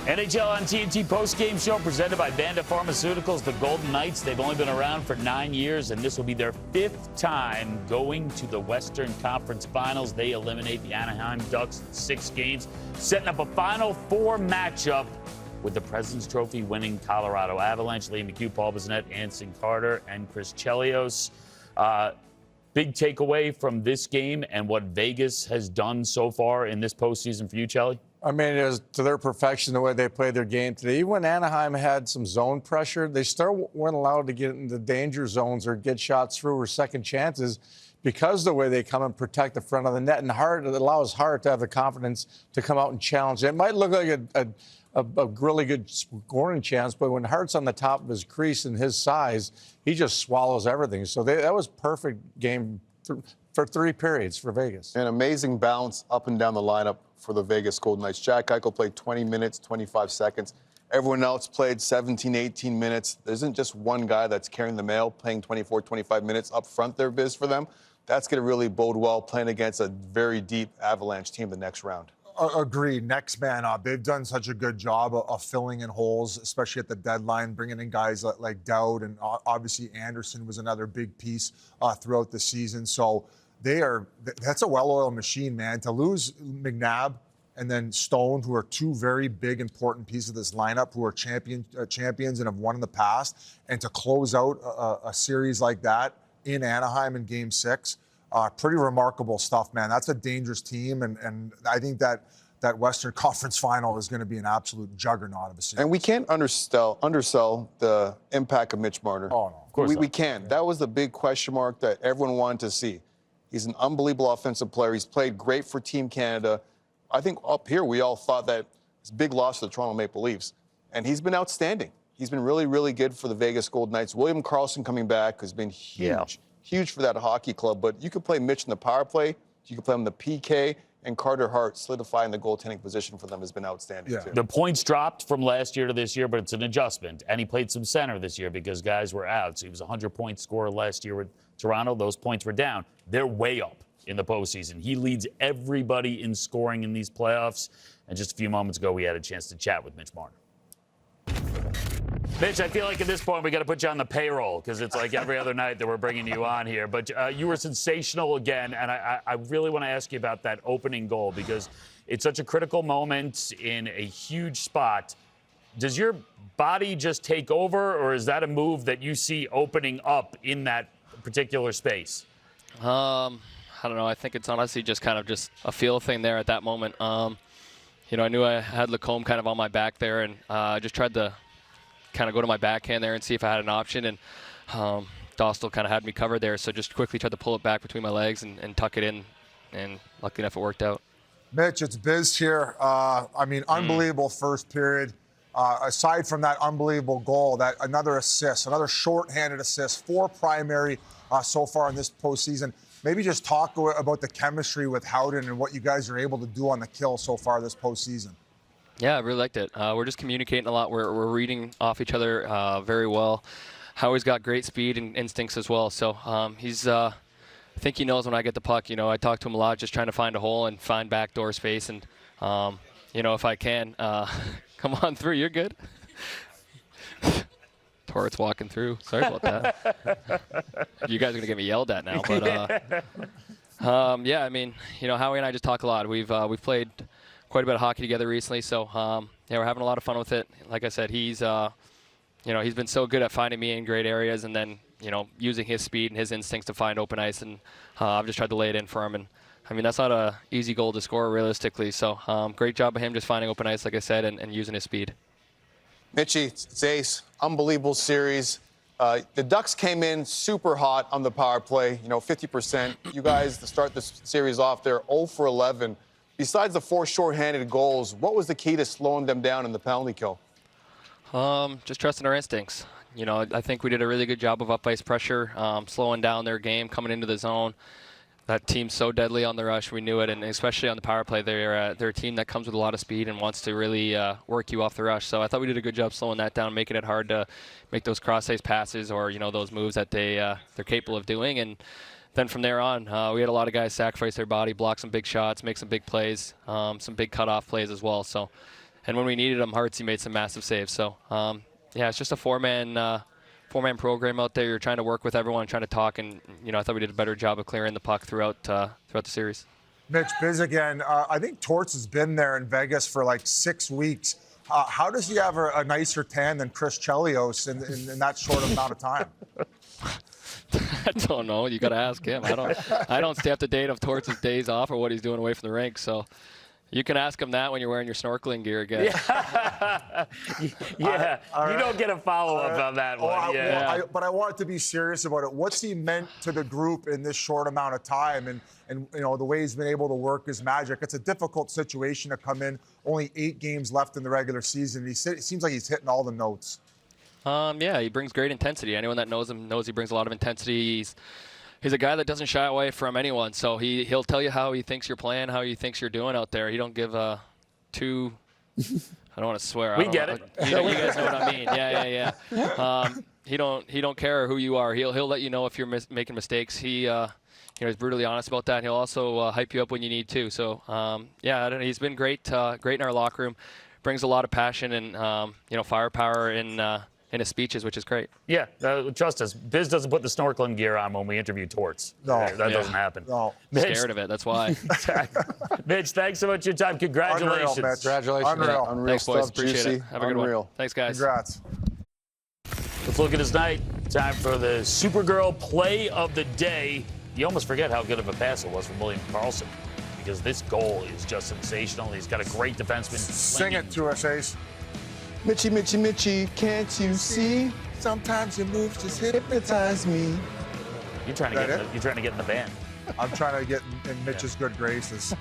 NHL on TNT postgame show presented by Vanda Pharmaceuticals. The Golden Knights, they've only been around for 9 years, and this will be their 5th time going to the Western Conference Finals. They eliminate the Anaheim Ducks in 6 games, setting up a Final Four matchup with the President's Trophy winning Colorado Avalanche. Lee McHugh, Paul Bissonnette, Anson Carter, and Chris Chelios. Big takeaway from this game and what Vegas has done so far in this postseason for you, Chelly? I mean, it was to their perfection the way they played their game today. Even when Anaheim had some zone pressure, they still weren't allowed to get into danger zones or get shots through or second chances because of the way they come and protect the front of the net. And Hart, it allows Hart to have the confidence to come out and challenge. It might look like a really good scoring chance, but when Hart's on the top of his crease and his size, he just swallows everything. So that was perfect game for 3 periods for Vegas. An amazing bounce up and down the lineup for the Vegas Golden Knights. Jack Eichel played 20 minutes, 25 seconds. Everyone else played 17, 18 minutes. There isn't just one guy that's carrying the mail, playing 24, 25 minutes up front there, Biz, for them. That's going to really bode well playing against a very deep Avalanche team the next round. Agreed. Next man up. They've done such a good job of filling in holes, especially at the deadline, bringing in guys like Dowd, and obviously Anderson was another big piece throughout the season. So that's a well-oiled machine, man. To lose McNabb and then Stone, who are 2 very big, important pieces of this lineup, who are champions and have won in the past, and to close out a series like that in Anaheim in Game 6, pretty remarkable stuff, man. That's a dangerous team, and I think that Western Conference Final is going to be an absolute juggernaut of a series. And we can't undersell the impact of Mitch Marner. Oh, no, of course we can't. Yeah. That was the big question mark that everyone wanted to see. He's an unbelievable offensive player. He's played great for Team Canada. I think up here we all thought that it's a big loss to the Toronto Maple Leafs. And he's been outstanding. He's been really, really good for the Vegas Golden Knights. William Karlsson coming back has been huge. Huge for that hockey club, but you could play Mitch in the power play, you could play him in the PK, and Carter Hart solidifying the goaltending position for them has been outstanding, too. The points dropped from last year to this year, but it's an adjustment. And he played some center this year because guys were out. So he was a 100-point scorer last year with Toronto. Those points were down. They're way up in the postseason. He leads everybody in scoring in these playoffs. And just a few moments ago, we had a chance to chat with Mitch Marner. Mitch, I feel like at this point we got to put you on the payroll because it's like every other night that we're bringing you on here. But you were sensational again, and I really want to ask you about that opening goal because it's such a critical moment in a huge spot. Does your body just take over, or is that a move that you see opening up in that particular space? I don't know. I think it's honestly just kind of just a feel thing there at that moment. You know, I knew I had Lacombe kind of on my back there, and I just tried to kind of go to my backhand there and see if I had an option, and Dostal kind of had me covered there, so just quickly tried to pull it back between my legs and tuck it in, and lucky enough it worked out. Mitch, it's Biz here. I mean, unbelievable first period. Aside from that unbelievable goal, that another assist, another shorthanded assist, 4 primary so far in this postseason. Maybe just talk about the chemistry with Howden and what you guys are able to do on the kill so far this postseason. Yeah, I really liked it. We're just communicating a lot. We're reading off each other very well. Howie's got great speed and instincts as well. So he's, I think he knows when I get the puck. You know, I talk to him a lot, just trying to find a hole and find backdoor space. And, you know, if I can, come on through. You're good. Torrent's walking through. Sorry about that. You guys are going to get me yelled at now. But, yeah, I mean, you know, Howie and I just talk a lot. We've played quite a bit of hockey together recently, so yeah, we're having a lot of fun with it. Like I said, he's you know, he's been so good at finding me in great areas, and then you know, using his speed and his instincts to find open ice, and I've just tried to lay it in for him. And I mean, that's not an easy goal to score realistically. So great job of him just finding open ice, like I said, and using his speed. Mitchie, it's ace, unbelievable series. The Ducks came in super hot on the power play, you know, 50%. You guys, to start this series off, they're 0 for 11. Besides the 4 shorthanded goals, what was the key to slowing them down in the penalty kill? Just trusting our instincts. You know, I think we did a really good job of up-ice pressure, slowing down their game, coming into the zone. That team's so deadly on the rush, we knew it, and especially on the power play, they're a team that comes with a lot of speed and wants to really work you off the rush. So I thought we did a good job slowing that down, making it hard to make those cross-ice passes or, you know, those moves that they're capable of doing. And then from there on, we had a lot of guys sacrifice their body, block some big shots, make some big plays, some big cutoff plays as well. So when we needed him, Hartsey made some massive saves. So, yeah, it's just a four-man program out there. You're trying to work with everyone, trying to talk, and I thought we did a better job of clearing the puck throughout the series. Mitch, Biz again. I think Torts has been there in Vegas for like 6 weeks. How does he have a nicer tan than Chris Chelios in that short amount of time? I don't know. You got to ask him. I don't stay up to date of Torts' days off or what he's doing away from the rink. So you can ask him that when you're wearing your snorkeling gear again. Yeah, you don't get a follow-up on that one. But I want to be serious about it. What's he meant to the group in this short amount of time? And the way he's been able to work his magic. It's a difficult situation to come in. Only 8 games left in the regular season. It seems like he's hitting all the notes. Yeah, he brings great intensity. Anyone that knows him knows he brings a lot of intensity. He's a guy that doesn't shy away from anyone. So he'll tell you how he thinks you're playing, how he thinks you're doing out there. He don't give two. I don't want to swear. We get it. You guys know what I mean. Yeah. He don't care who you are. He'll let you know if you're making mistakes. He's brutally honest about that. He'll also hype you up when you need to. So yeah, he's been great in our locker room. Brings a lot of passion and firepower in his speeches, which is great. Yeah, trust us. Biz doesn't put the snorkeling gear on when we interview Torts. No. That doesn't happen. No. Mitch, Scared of it, that's why. Mitch, thanks so much for your time. Congratulations. Unreal, Mitch. Congratulations. Unreal. Unreal Thanks, boys. stuff, Appreciate juicy. it. Have a good one. Thanks, guys. Congrats. Let's look at his night. Time for the Supergirl play of the day. You almost forget how good of a pass it was from William Karlsson, because this goal is just sensational. He's got a great defenseman. Sing it to us, Ace. Mitchie, Mitchie, Mitchie, can't you see? Sometimes your moves just hypnotize me. You're trying to get in the band. I'm trying to get in Mitch's good graces.